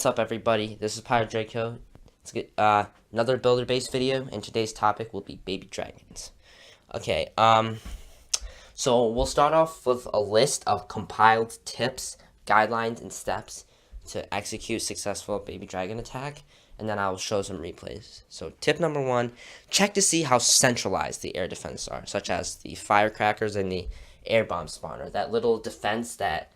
up, everybody? This is Pirate Draco. Let's get another builder-based video, and today's topic will be baby dragons. Okay, so we'll start off with a list of compiled tips, guidelines, and steps to execute successful baby dragon attack, and then I will show some replays. So tip number 1, check to see how centralized the air defenses are, such as the firecrackers and the air bomb spawner, that little defense that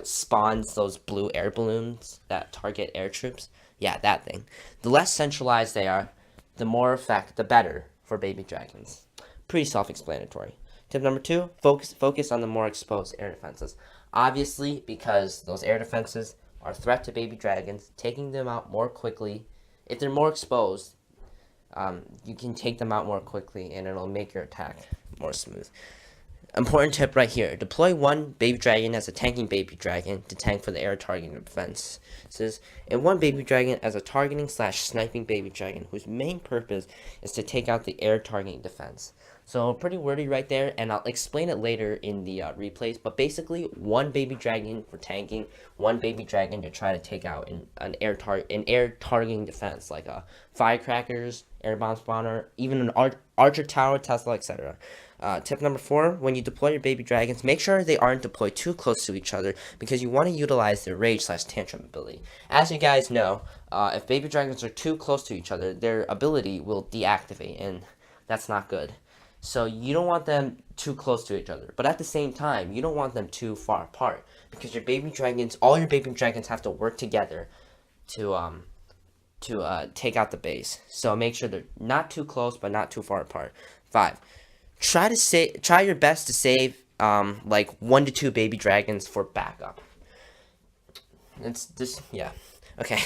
spawns those blue air balloons that target air troops. Yeah, that thing. The less centralized they are, the more effect, the better for baby dragons. Pretty self-explanatory. Tip number 2, focus on the more exposed air defenses. Obviously, because those air defenses are a threat to baby dragons, taking them out more quickly, if they're more exposed, you can take them out more quickly and it'll make your attack more smooth. Important tip right here. Deploy one baby dragon as a tanking baby dragon to tank for the air targeting defenses, and one baby dragon as a targeting / sniping baby dragon whose main purpose is to take out the air targeting defense. So pretty wordy right there, and I'll explain it later in the replays, but basically one baby dragon for tanking, one baby dragon to try to take out an air targeting defense like firecrackers, air bomb spawner, even an archer tower, Tesla, etc. Tip number 4, when you deploy your baby dragons, make sure they aren't deployed too close to each other because you want to utilize their rage / tantrum ability. As you guys know, if baby dragons are too close to each other, their ability will deactivate, and that's not good. So you don't want them too close to each other, but at the same time, you don't want them too far apart because all your baby dragons have to work together to take out the base. So make sure they're not too close, but not too far apart. 5, try your best to save like 1 to 2 baby dragons for backup. It's just, yeah. Okay,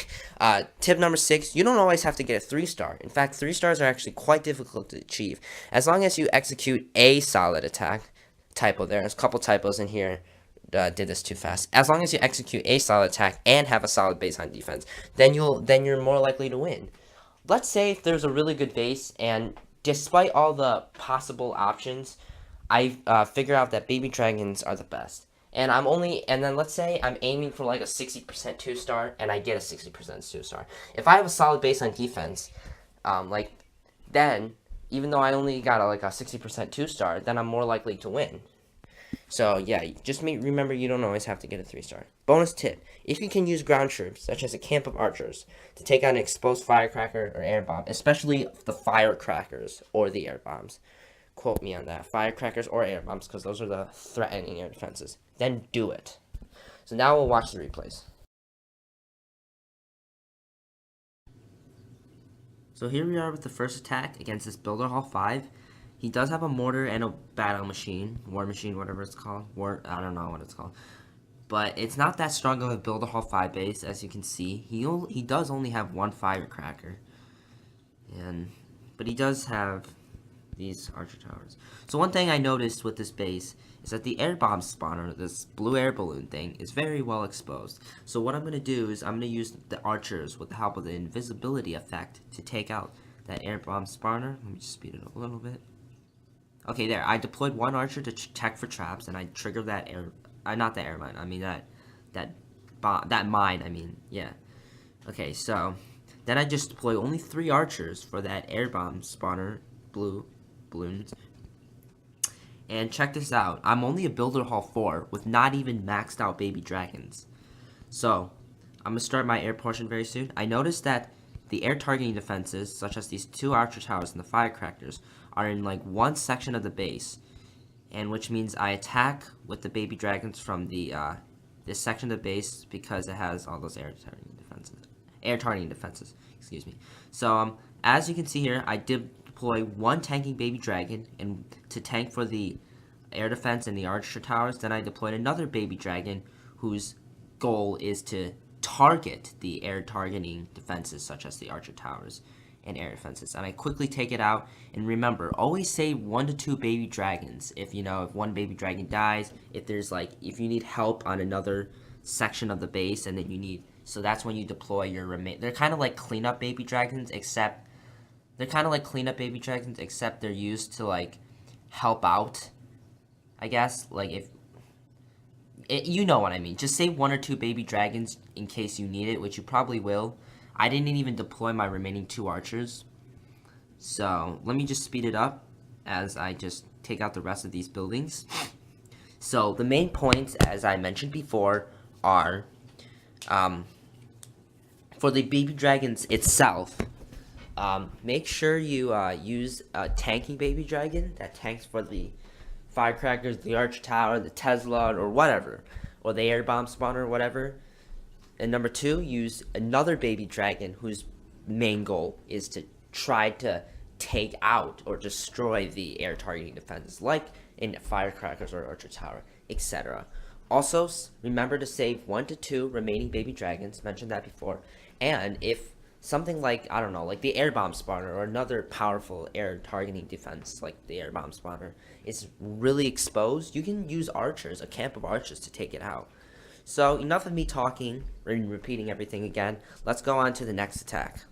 tip number 6, you don't always have to get a 3-star. In fact, 3 stars are actually quite difficult to achieve. As long as you execute a solid attack, typo there's a couple typos in here, did this too fast. As long as you execute a solid attack and have a solid baseline defense, then you're more likely to win. Let's say if there's a really good base, and despite all the possible options, I figure out that baby dragons are the best. And then let's say I'm aiming for like a 60% 2-star, and I get a 60% 2-star. If I have a solid baseline defense, then, even though I only got like a 60% 2-star, then I'm more likely to win. So yeah, just remember you don't always have to get a 3-star. Bonus tip, if you can use ground troops, such as a camp of archers, to take out an exposed firecracker or air bomb, especially the firecrackers or the air bombs. Quote me on that, firecrackers or air bombs, because those are the threatening air defenses. Then do it. So now we'll watch the replays. So here we are with the first attack against this Builder Hall 5. He does have a mortar and a battle machine, war machine, whatever it's called. I don't know what it's called. But it's not that strong of a Builder Hall 5 base, as you can see. He does only have 1 firecracker. But he does have these archer towers. So one thing I noticed with this base is that the air bomb spawner, this blue air balloon thing, is very well exposed. So what I'm going to do is I'm going to use the archers with the help of the invisibility effect to take out that air bomb spawner. Let me just speed it up a little bit. Okay, there. I deployed 1 archer to check for traps, and I triggered that not the air mine. I mean that mine. I mean, yeah. Okay, so then I just deploy only 3 archers for that air bomb spawner blue balloons. And check this out. I'm only a Builder Hall 4 with not even maxed out baby dragons. So I'm gonna start my air portion very soon. I noticed that the air targeting defenses, such as these 2 archer towers and the firecrackers, are in like one section of the base, and which means I attack with the baby dragons from the this section of the base because it has all those air targeting defenses. Excuse me. So as you can see here, I did deploy 1 tanking baby dragon and to tank for the air defense and the archer towers. Then I deployed another baby dragon whose goal is to target the air targeting defenses such as the archer towers and air defenses, and I quickly take it out. And remember, always save 1 to 2 baby dragons if 1 baby dragon dies, if you need help on another section of the base, and then so that's when you deploy your they're kind of like cleanup baby dragons, except they're used to like help out, I guess. Like if You know what I mean. Just save 1 or 2 baby dragons in case you need it, which you probably will. I didn't even deploy my remaining 2 archers. So, let me just speed it up as I just take out the rest of these buildings. So, the main points, as I mentioned before, are for the baby dragons itself, make sure you use a tanking baby dragon that tanks for the firecrackers, the arch tower, the Tesla, or whatever, or the air bomb spawner, or whatever. And number 2, use another baby dragon whose main goal is to try to take out or destroy the air targeting defenses, like in firecrackers or archer tower, etc. Also, remember to save 1 to 2 remaining baby dragons, mentioned that before, and if something like, I don't know, like the air bomb spawner or another powerful air targeting defense like the air bomb spawner is really exposed, you can use archers, a camp of archers, to take it out. So enough of me talking and repeating everything again. Let's go on to the next attack.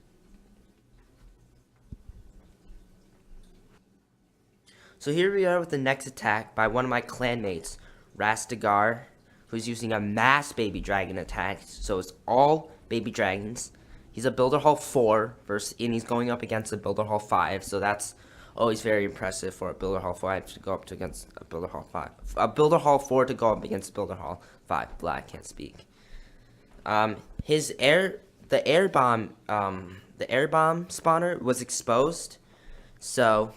So here we are with the next attack by one of my clanmates, Rastegar, who's using a mass baby dragon attack. So it's all baby dragons. He's a Builder Hall 4 and he's going up against a Builder Hall 5. So that's always very impressive for a Builder Hall 5 to go up against a Builder Hall 5. A Builder Hall 4 to go up against Builder Hall 5. Blah, I can't speak. The air bomb spawner was exposed, so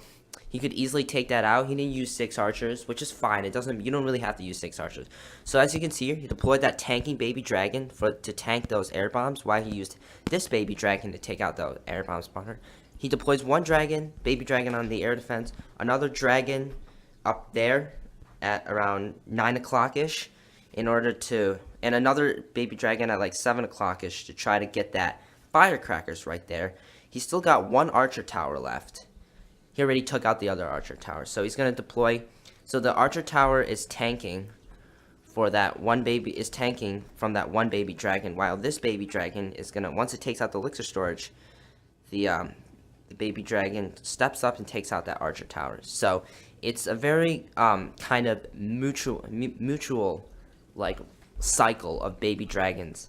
he could easily take that out. He didn't use 6 archers, which is fine. You don't really have to use 6 archers. So as you can see here, he deployed that tanking baby dragon to tank those air bombs, while he used this baby dragon to take out the air bomb spawner. He deploys 1 baby dragon on the air defense, another dragon up there at around 9 o'clock-ish, and another baby dragon at like 7 o'clock-ish to try to get that firecrackers right there. He's still got 1 archer tower left. He already took out the other archer tower, so he's gonna deploy. So the archer tower is tanking from that one baby dragon, while this baby dragon is gonna, once it takes out the elixir storage, the baby dragon steps up and takes out that archer tower. So it's a very kind of mutual like cycle of baby dragons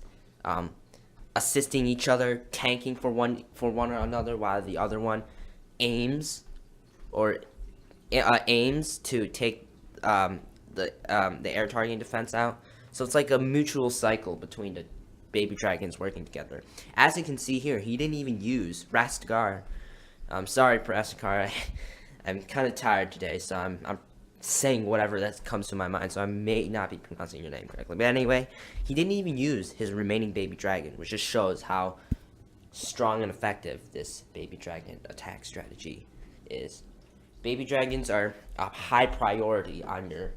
assisting each other, tanking for one or another, while the other one aims to take the air targeting defense out. So it's like a mutual cycle between the baby dragons working together. As you can see here, he didn't even use Rastegar. I'm sorry, Rastegar. I'm kind of tired today, so I'm saying whatever that comes to my mind, so I may not be pronouncing your name correctly. But anyway, he didn't even use his remaining baby dragon, which just shows how strong and effective this baby dragon attack strategy is. Baby dragons are a high priority on your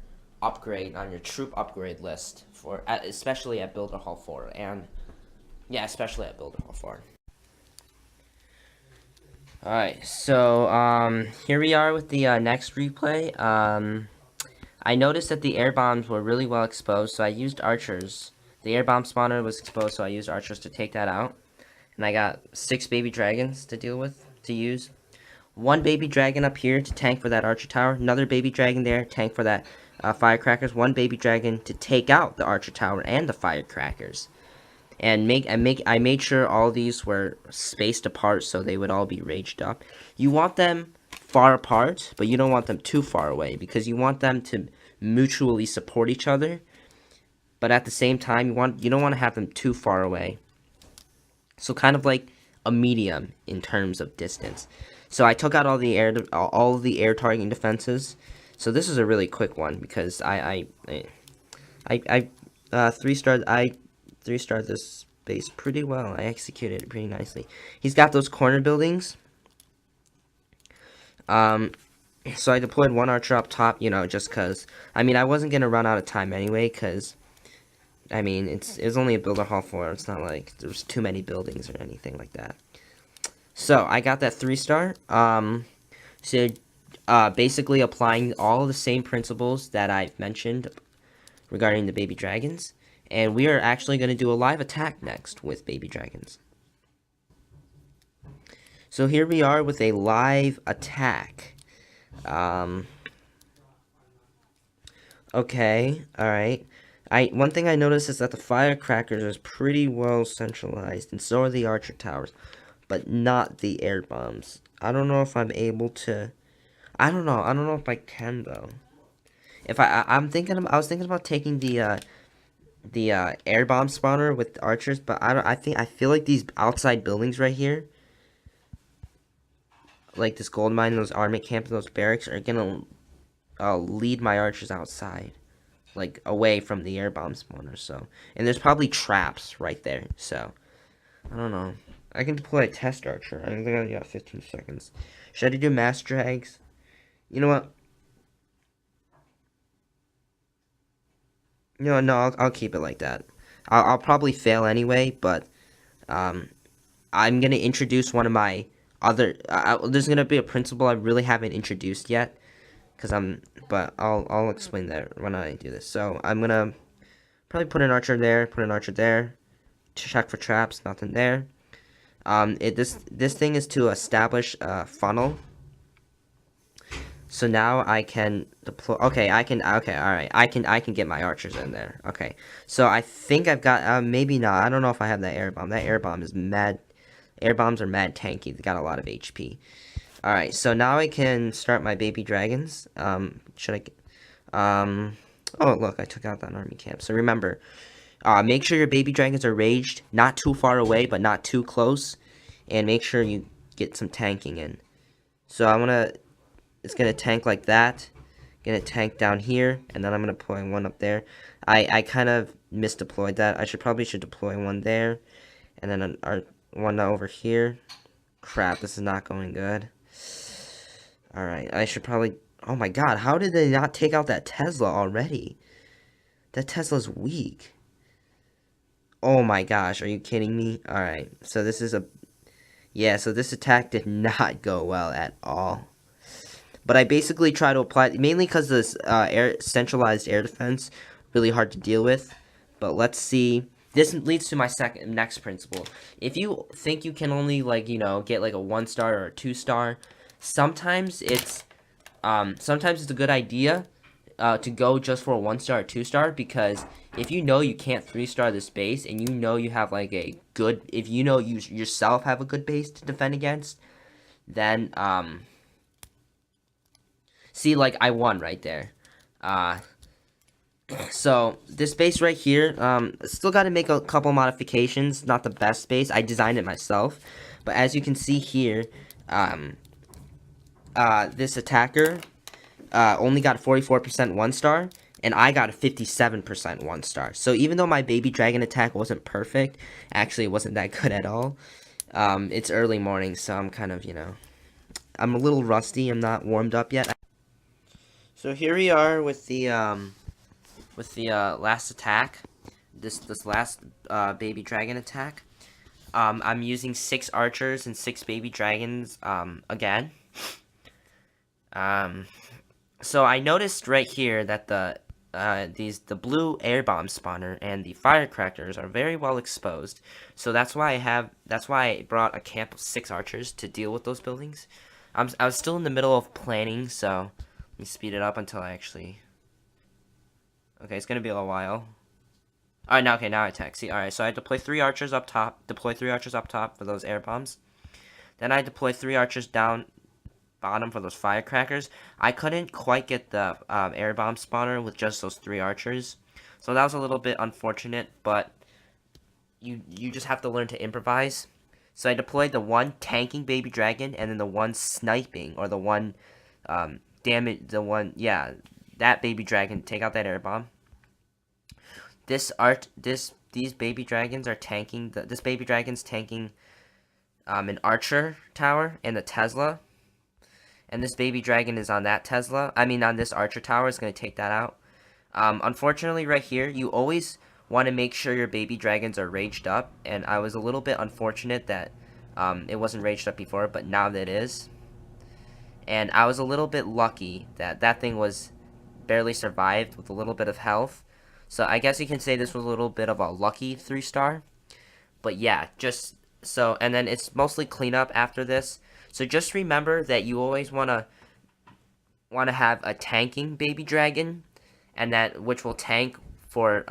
troop upgrade list, especially at Builder Hall 4, and yeah, especially at Builder Hall 4. Alright, so here we are with the next replay. I noticed that the air bombs were really well exposed, so I used archers. The air bomb spawner was exposed, so I used archers to take that out. And I got 6 baby dragons to use. 1 baby dragon up here to tank for that archer tower. Another baby dragon there, tank for that firecrackers. 1 baby dragon to take out the archer tower and the firecrackers. And I made sure all these were spaced apart so they would all be raged up. You want them far apart, but you don't want them too far away, because you want them to mutually support each other. But at the same time, you don't want to have them too far away. So kind of like a medium in terms of distance. So I took out all the air targeting defenses. So this is a really quick one, because I 3-starred this base pretty well. I executed it pretty nicely. He's got those corner buildings. So I deployed 1 archer up top, just because. I mean, I wasn't gonna run out of time anyway, because I mean, it was only a Builder Hall 4. It's not like there's too many buildings or anything like that. So I got that 3-star. Basically applying all the same principles that I've mentioned regarding the baby dragons. And we are actually going to do a live attack next with baby dragons. So here we are with a live attack. Okay, alright. One thing I noticed is that the firecrackers is pretty well centralized, and so are the archer towers, but not the air bombs. I don't know if I'm able to. I don't know. I don't know if I can though. If I was thinking about taking the air bomb spawner with archers, but I feel like these outside buildings right here, like this gold mine, those army camps, those barracks, are gonna lead my archers outside, like away from the air bomb spawner. So, and there's probably traps right there. So, I don't know. I can deploy a test archer. I think I got 15 seconds. Should I do mass drags? You know what? No, I'll keep it like that. I'll probably fail anyway, but um, I'm gonna introduce one of my other. There's gonna be a principle I really haven't introduced yet, but I'll explain that when I do this. So I'm gonna probably put an archer there, put an archer there, to check for traps. Nothing there. This thing is to establish a funnel. So now I can deploy. Okay, I can. Okay, all right. I can get my archers in there. Okay. So I think I've got. Maybe not. I don't know if I have that air bomb. That air bomb is mad. Air bombs are mad tanky. They got a lot of HP. All right. So now I can start my baby dragons. Should I? Oh, look, I took out that army camp. So remember, make sure your baby dragons are raged, not too far away, but not too close, and make sure you get some tanking in. So I'm gonna. It's gonna tank like that. Gonna tank down here, and then I'm gonna deploy one up there. I kind of misdeployed that. I should deploy one there, and then one over here. Crap, this is not going good. All right, I should probably. Oh my God, how did they not take out that Tesla already? That Tesla's weak. Oh my gosh, are you kidding me? All right, so this is so this attack did not go well at all. But I basically try to apply, mainly because this centralized air defense, really hard to deal with. But let's see. This leads to my next principle. If you think you can only get like a 1-star or a 2-star, sometimes it's a good idea to go just for a 1-star or 2-star, because if you know you can't 3-star this base, and you know you have like if you know you yourself have a good base to defend against, then see, like, I won right there. So this base right here, still got to make a couple modifications. Not the best base. I designed it myself. But as you can see here, this attacker only got a 44% 1-star, and I got a 57% 1-star. So even though my baby dragon attack wasn't perfect, actually it wasn't that good at all. It's early morning, so I'm kind of, I'm a little rusty. I'm not warmed up yet. So here we are with the last attack, this last baby dragon attack. I'm using 6 archers and 6 baby dragons again. So I noticed right here that the blue air bomb spawner and the firecrackers are very well exposed. So that's why I brought a camp of 6 archers to deal with those buildings. I was still in the middle of planning, so let me speed it up until I actually. Okay, it's gonna be a little while. Alright, now I attack. See, alright, so I deploy 3 archers up top. For those air bombs. Then I deploy 3 archers down bottom for those firecrackers. I couldn't quite get the air bomb spawner with just those 3 archers, so that was a little bit unfortunate. But you just have to learn to improvise. So I deployed the 1 tanking baby dragon, and then the 1 sniping, or the 1 that baby dragon, take out that air bomb. These baby dragons are tanking this baby dragon's tanking an archer tower and the Tesla, and this baby dragon is on that Tesla. On this archer tower, is going to take that out. Unfortunately, right here, you always want to make sure your baby dragons are raged up, and I was a little bit unfortunate that it wasn't raged up before, but now that it is. And I was a little bit lucky that thing was barely survived with a little bit of health. So I guess you can say this was a little bit of a lucky 3-star. But yeah, and then it's mostly cleanup after this. So just remember that you always want to have a tanking baby dragon, and which will tank for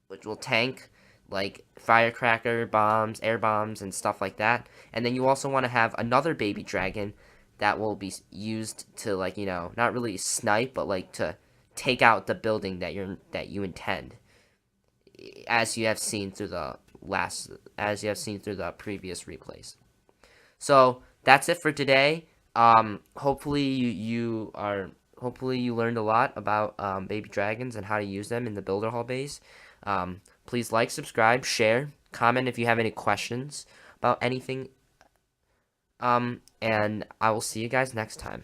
which will tank like firecracker bombs, air bombs, and stuff like that. And then you also want to have another baby dragon that will be used to, like, not really snipe, but like to take out the building that you intend, as you have seen through the previous replays. So that's it for today. Hopefully hopefully you learned a lot about baby dragons and how to use them in the Builder Hall base. Please like, subscribe, share, comment if you have any questions about anything. And I will see you guys next time.